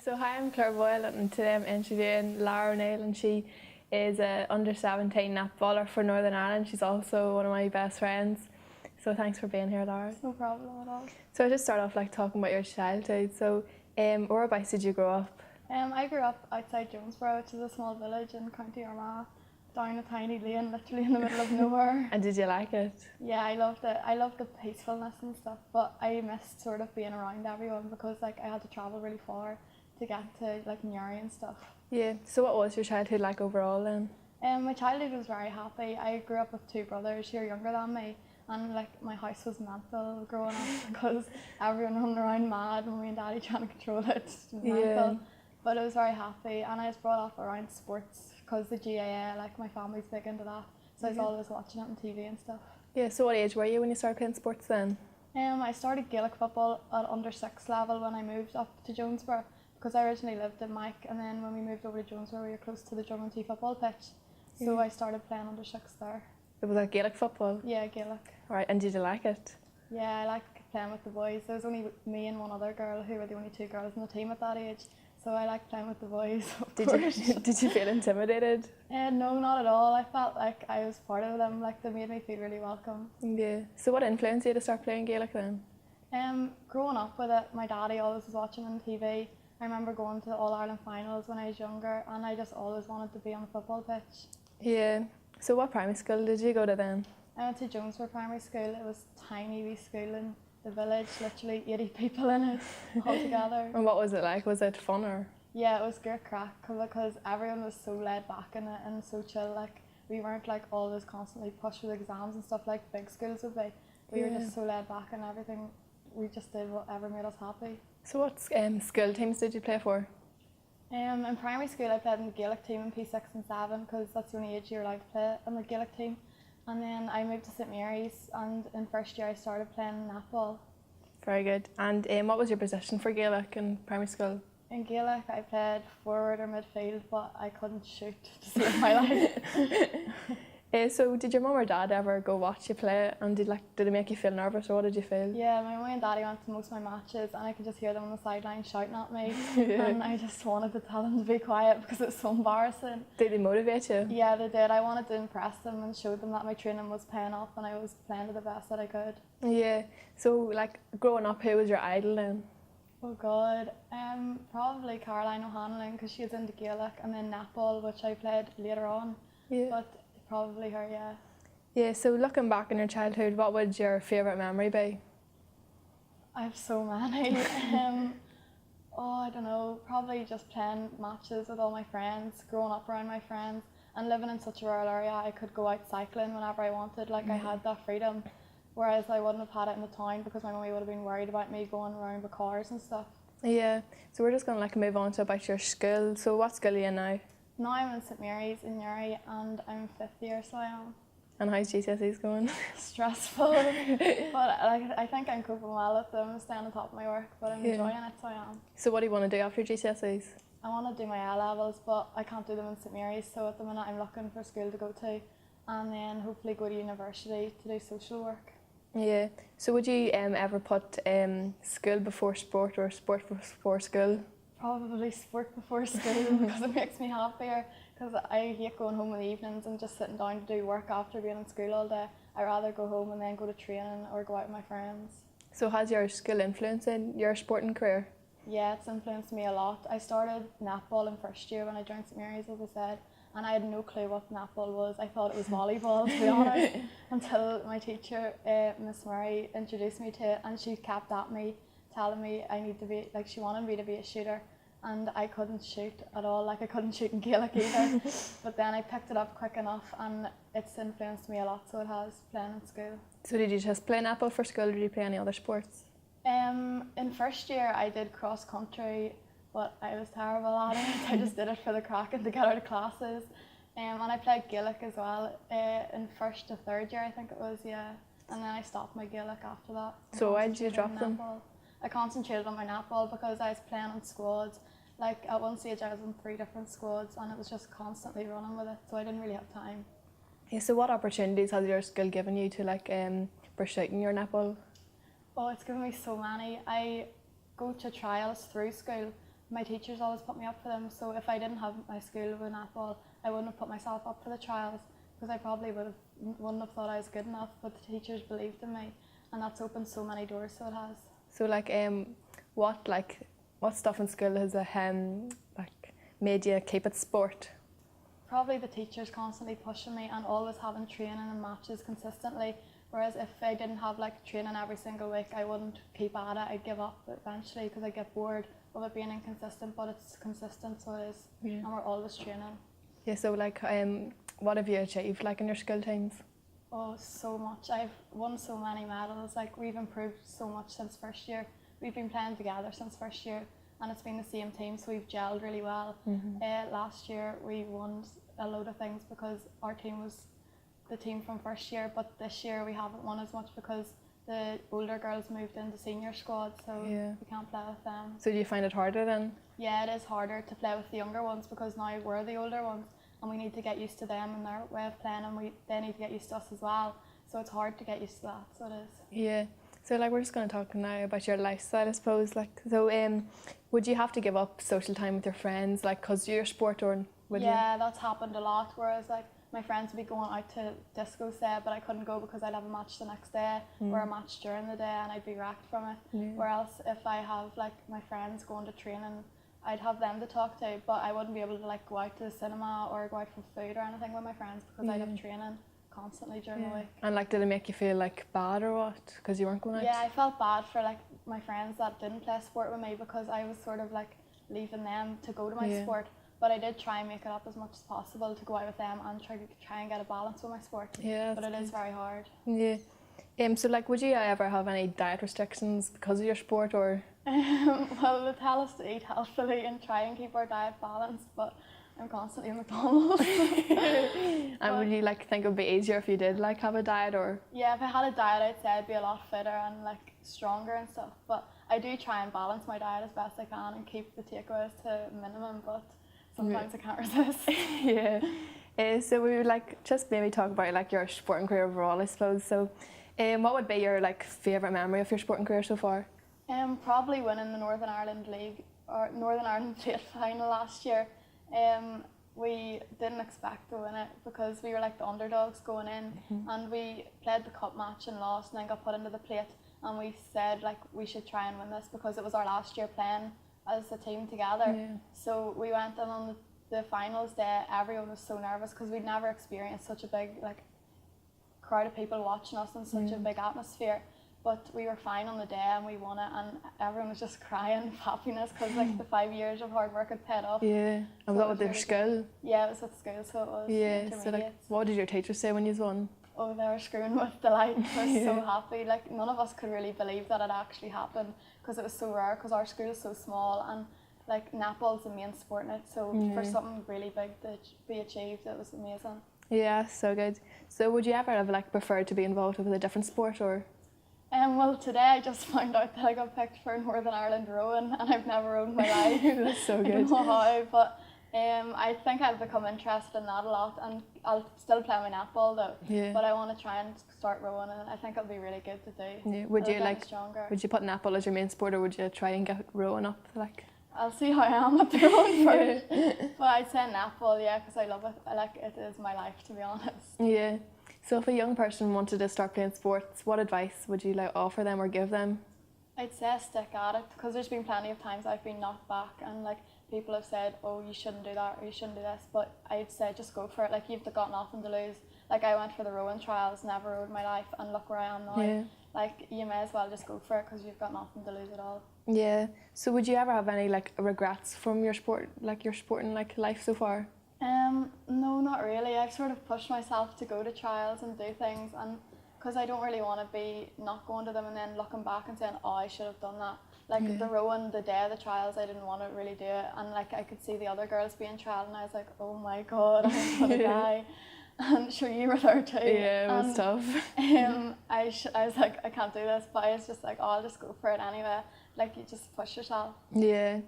So hi, I'm Boyle and today I'm interviewing Lara O'Neill, and she is a under 17 netballer for Northern Ireland. She's also one of my best friends. So thanks for being here, Lara. No problem at all. So I'll just start off talking about your childhood. So whereabouts did you grow up? I grew up outside Jonesboro, which is a small village in County Armagh, down a tiny lane, literally in the middle of nowhere. And did you like it? Yeah, I loved it. I loved the peacefulness and stuff, but I missed sort of being around everyone because I had to travel really far to get to Newry and stuff. Yeah. So what was your childhood like overall then? My childhood was very happy. I grew up with two brothers who are younger than me, and my house was mental growing up because everyone running around mad and me and Daddy trying to control it. Mental. But it was very happy, and I was brought up around sports because the GAA, my family's big into that, so I was always watching it on TV and stuff. Yeah. So what age were you when you started playing sports then? I started Gaelic football at under 6 level when I moved up to Jonesboro, because I originally lived in Mike, and then when we moved over to Jonesboro we were close to the Drummonty football pitch, so I started playing under 6 there. It was Gaelic football? Yeah, Gaelic. Right, and did you like it? Yeah, I liked playing with the boys. There was only me and one other girl who were the only two girls in the team at that age, so I liked playing with the boys, of course. Did you feel intimidated? No, not at all. I felt like I was part of them, they made me feel really welcome. Yeah. So what influenced you to start playing Gaelic then? Growing up with it, my daddy always was watching on TV. I remember going to the All-Ireland finals when I was younger, and I just always wanted to be on the football pitch. Yeah. So what primary school did you go to then? I went to Jonesboro Primary School. It was a tiny wee school in the village, literally 80 people in it altogether. And what was it like? Was it fun or? Yeah, it was great crack because everyone was so laid back in it and so chill. We weren't always constantly pushed with exams and stuff like big schools would be. We were just so laid back and everything. We just did whatever made us happy. So what school teams did you play for? In primary school I played in the Gaelic team in P6 and 7 because that's the only age you're allowed to play in the Gaelic team. And then I moved to St Mary's, and in first year I started playing netball. Very good. And what was your position for Gaelic in primary school? In Gaelic I played forward or midfield, but I couldn't shoot to save my life. So did your mum or dad ever go watch you play, and did it make you feel nervous, or what did you feel? Yeah, my mum and daddy went to most of my matches, and I could just hear them on the sideline shouting at me. And I just wanted to tell them to be quiet because it was so embarrassing. Did they motivate you? Yeah, they did. I wanted to impress them and show them that my training was paying off and I was playing to the best that I could. Yeah. So growing up, who was your idol then? Oh God, probably Caroline O'Hanlon because she was into Gaelic, and then netball, which I played later on. Yeah. But probably her, yeah. Yeah, so looking back in your childhood, what would your favourite memory be? I have so many. I don't know, probably just playing matches with all my friends, growing up around my friends, and living in such a rural area. I could go out cycling whenever I wanted, I had that freedom, whereas I wouldn't have had it in the town because my mummy would have been worried about me going around with cars and stuff. Yeah, so we're just going to move on to about your school. So what school are you in now? Now I'm in St Mary's in Newry, and I'm in 5th year, so I am. And how's GCSEs going? Stressful, but I think I'm coping well with them, staying on top of my work, but I'm enjoying it, so I am. So what do you want to do after GCSEs? I want to do my A-levels, but I can't do them in St Mary's, so at the minute I'm looking for a school to go to, and then hopefully go to university to do social work. Yeah. So would you ever put school before sport or sport before school? Probably sport before school because it makes me happier, because I hate going home in the evenings and just sitting down to do work after being in school all day. I'd rather go home and then go to training or go out with my friends. So has your school influence in your sporting career? Yeah, it's influenced me a lot. I started netball in first year when I joined St Mary's, as I said, and I had no clue what netball was. I thought it was volleyball, to be honest, until my teacher, Miss Murray, introduced me to it, and she kept at me, telling me I need to be, she wanted me to be a shooter. And I couldn't shoot at all, I couldn't shoot in Gaelic either. But then I picked it up quick enough, and it's influenced me a lot, so it has, playing in school. So did you just play netball for school, or did you play any other sports? In first year I did cross country, but I was terrible at it. I just did it for the crack and to get out of classes. And I played Gaelic as well, in first to third year I think it was, yeah. And then I stopped my Gaelic after that. So why did you drop them? I concentrated on my netball because I was playing on squads. At one stage I was in 3 different squads, and it was just constantly running with it, so I didn't really have time. Yeah, so what opportunities has your school given you to pursuing your netball? Oh, it's given me so many. I go to trials through school, my teachers always put me up for them, so if I didn't have my school with netball, I wouldn't have put myself up for the trials, because I probably wouldn't have thought I was good enough, but the teachers believed in me, and that's opened so many doors, so it has. So what stuff in school has made you keep it sport? Probably the teachers constantly pushing me and always having training and matches consistently. Whereas if I didn't have training every single week, I wouldn't keep at it. I'd give up eventually because I get bored of it being inconsistent. But it's consistent, so it is, and we're always training. Yeah. So what have you achieved in your school times? Oh, so much. I've won so many medals. We've improved so much since first year. We've been playing together since first year, and it's been the same team, so we've gelled really well. Last year we won a load of things because our team was the team from first year, but this year we haven't won as much because the older girls moved into senior squad, so we can't play with them. So do you find it harder then? Yeah, it is harder to play with the younger ones because now we're the older ones and we need to get used to them and their way of playing, and they need to get used to us as well. So it's hard to get used to that, so it is. Yeah. So we're just going to talk now about your lifestyle, I suppose. So would you have to give up social time with your friends, because you're a sport, or would you? Yeah, that's happened a lot. Whereas my friends would be going out to disco, say, but I couldn't go because I'd have a match the next day or a match during the day, and I'd be wrecked from it. Whereas if I have my friends going to training, I'd have them to talk to, but I wouldn't be able to go out to the cinema or go out for food or anything with my friends because I'd have training constantly during the week. And did it make you feel bad or what, because you weren't going out? Yeah, I felt bad for my friends that didn't play sport with me because I was sort of leaving them to go to my sport, but I did try and make it up as much as possible to go out with them and try and get a balance with my sport. Yeah, but it is very hard. Yeah. So would you ever have any diet restrictions because of your sport, or? Well, they tell us to eat healthily and try and keep our diet balanced, but I'm constantly in McDonald's. And would you think it would be easier if you did have a diet, or? Yeah, if I had a diet, I'd say I'd be a lot fitter and stronger and stuff. But I do try and balance my diet as best I can and keep the takeaways to a minimum. But sometimes I can't resist. Yeah. So we would just maybe talk about your sporting career overall, I suppose. So, what would be your favourite memory of your sporting career so far? Probably winning the Northern Ireland League or Northern Ireland Plate final last year. We didn't expect to win it because we were the underdogs going in, and we played the cup match and lost and then got put into the plate, and we said we should try and win this because it was our last year playing as a team together. So we went in on the finals day. Everyone was so nervous because we'd never experienced such a big crowd of people watching us in such a big atmosphere. But we were fine on the day and we won it, and everyone was just crying of happiness because the 5 years of hard work had paid off. Yeah, and was that with their school? Yeah, it was with school, so it was. Yeah, so what did your teachers say when you won? Oh, they were screaming with delight. They were so happy. None of us could really believe that it actually happened because it was so rare because our school is so small, and netball's the main sport in it, so for something really big to be achieved, it was amazing. Yeah, so good. So would you ever have preferred to be involved with a different sport, or? Well, today I just found out that I got picked for Northern Ireland rowing, and I've never rowed in my life. That's so good. I don't know how, but I think I'll become interested in that a lot, and I'll still play my netball though. Yeah. But I want to try and start rowing, and I think it'll be really good to do. Yeah. Would you put netball as your main sport, or would you try and get rowing up? I'll see how I am at the rowing first. But I'd say netball, yeah, because I love it. It is my life, to be honest. Yeah. So if a young person wanted to start playing sports, what advice would you offer them or give them? I'd say stick at it, because there's been plenty of times I've been knocked back and people have said, oh, you shouldn't do that or you shouldn't do this, but I'd say just go for it. You've got nothing to lose. I went for the rowing trials, never rowed in my life, and look where I am now. Yeah. You may as well just go for it because you've got nothing to lose at all. Yeah. So would you ever have any regrets from your sport, your sporting life so far? No, not really. I've sort of pushed myself to go to trials and do things, and because I don't really want to be not going to them and then looking back and saying, oh, I should have done that. The rowing, the day of the trials, I didn't want to really do it, and I could see the other girls being trialed, and I was like, oh my god, I'm gonna die. And sure, you were there too. Yeah, it was tough. I was like, I can't do this, but I was just like, oh, I'll just go for it anyway. You just push yourself. Yeah.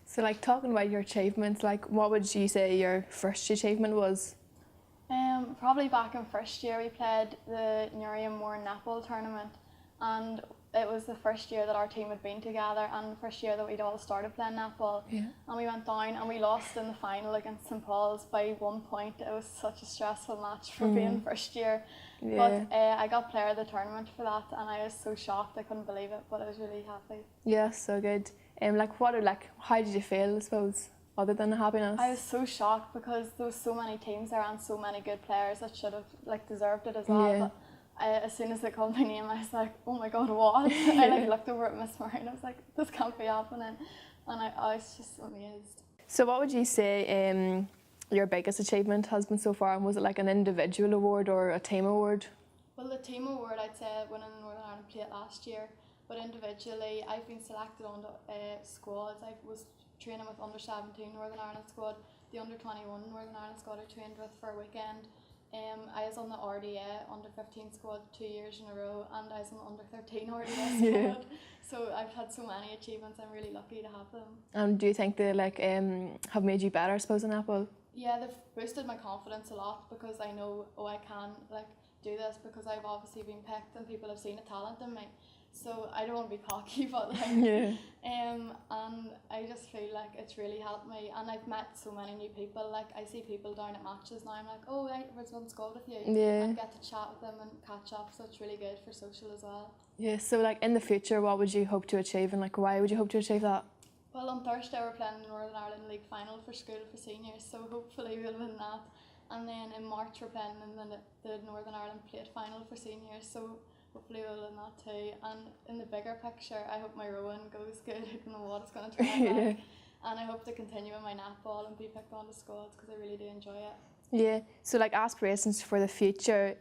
So talking about your achievements, what would you say your first achievement was? Probably back in first year we played the Newry and Moore netball tournament, and it was the first year that our team had been together and the first year that we'd all started playing netball. Yeah. And we went down and we lost in the final against St Paul's by 1 point. It was such a stressful match for being first year. Yeah. But I got player of the tournament for that and I was so shocked, I couldn't believe it, but I was really happy. Yeah, so good. How did you feel, I suppose, other than the happiness? I was so shocked because there was so many teams there and so many good players that should have deserved it as well. Yeah. But as soon as they called my name, I was like, oh my god, what? I looked over at Miss Murray and I was like, this can't be happening. And I was just amazed. So what would you say your biggest achievement has been so far? And was it like an individual award or a team award? Well, the team award, I'd say winning the Northern Ireland Plate last year. But individually, I've been selected on squads. I was training with under 17 Northern Ireland squad, the under 21 Northern Ireland squad I trained with for a weekend. I was on the RDA under 15 squad 2 years in a row, and I was on the under 13 RDA squad. So I've had so many achievements. I'm really lucky to have them. Do you think they have made you better, I suppose, in netball? Yeah, they've boosted my confidence a lot because I know, I can do this because I've obviously been picked and people have seen a talent in me. So I don't want to be cocky, but and I just feel like it's really helped me, and I've met so many new people. I see people down at matches now. I'm like, oh, I was on squad with you, and get to chat with them and catch up. So it's really good for social as well. Yeah. So in the future, what would you hope to achieve, and why would you hope to achieve that? Well, on Thursday we're playing the Northern Ireland League final for school for seniors, so hopefully we'll win that. And then in March we're playing in the Northern Ireland Plate final for seniors, so hopefully we'll win that too. And in the bigger picture, I hope my rowing goes good. I don't know what it's going to turn out like. And I hope to continue in my netball and be picked on the squads because I really do enjoy it. Yeah, so aspirations for the future,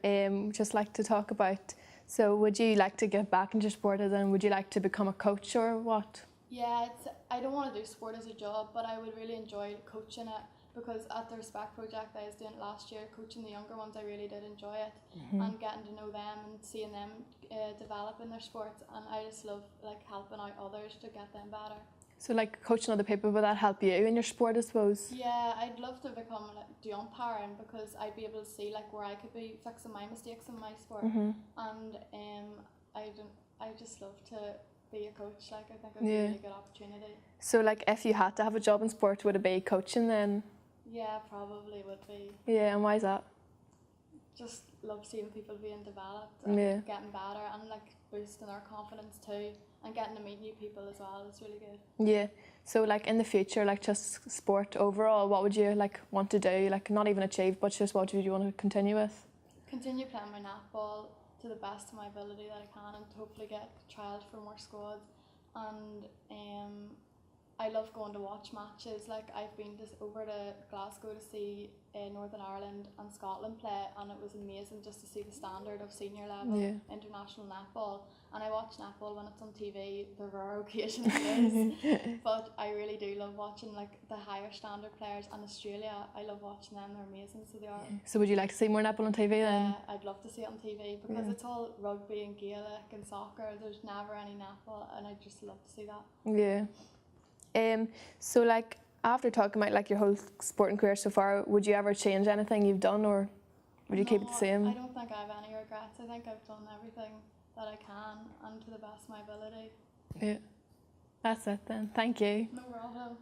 just like to talk about. So would you like to give back into sport, and would you like to become a coach or what? Yeah, I don't want to do sport as a job, but I would really enjoy coaching it. Because at the Respect Project I was doing it last year, coaching the younger ones, I really did enjoy it, and getting to know them and seeing them develop in their sports, and I just love helping out others to get them better. So coaching other people, would that help you in your sport, I suppose? Yeah, I'd love to become the umpiring because I'd be able to see where I could be fixing my mistakes in my sport, and I just love to be a coach. I think it'd be a really good opportunity. So if you had to have a job in sport, would it be coaching then? Yeah, probably would be. Yeah, and why is that? Just love seeing people being developed and getting better and boosting their confidence too, and getting to meet new people as well. It's really good. Yeah. So in the future, just sport overall, what would you want to do? Not even achieve, but just what would you want to continue with? Continue playing my netball to the best of my ability that I can, and hopefully get trialled for more squads. And I love going to watch matches. I've been over to Glasgow to see Northern Ireland and Scotland play, and it was amazing just to see the standard of senior level international netball. And I watch netball when it's on TV. The rare occasions it is, but I really do love watching the higher standard players. And Australia, I love watching them. They're amazing. So they are. So would you like to see more netball on TV then? Yeah, I'd love to see it on TV because it's all rugby and Gaelic and soccer. There's never any netball, and I just love to see that. Yeah. So after talking about your whole sporting career so far, would you ever change anything you've done, or would you keep it the same? I don't think I have any regrets. I think I've done everything that I can and to the best of my ability. Yeah. That's it then. Thank you. No problem.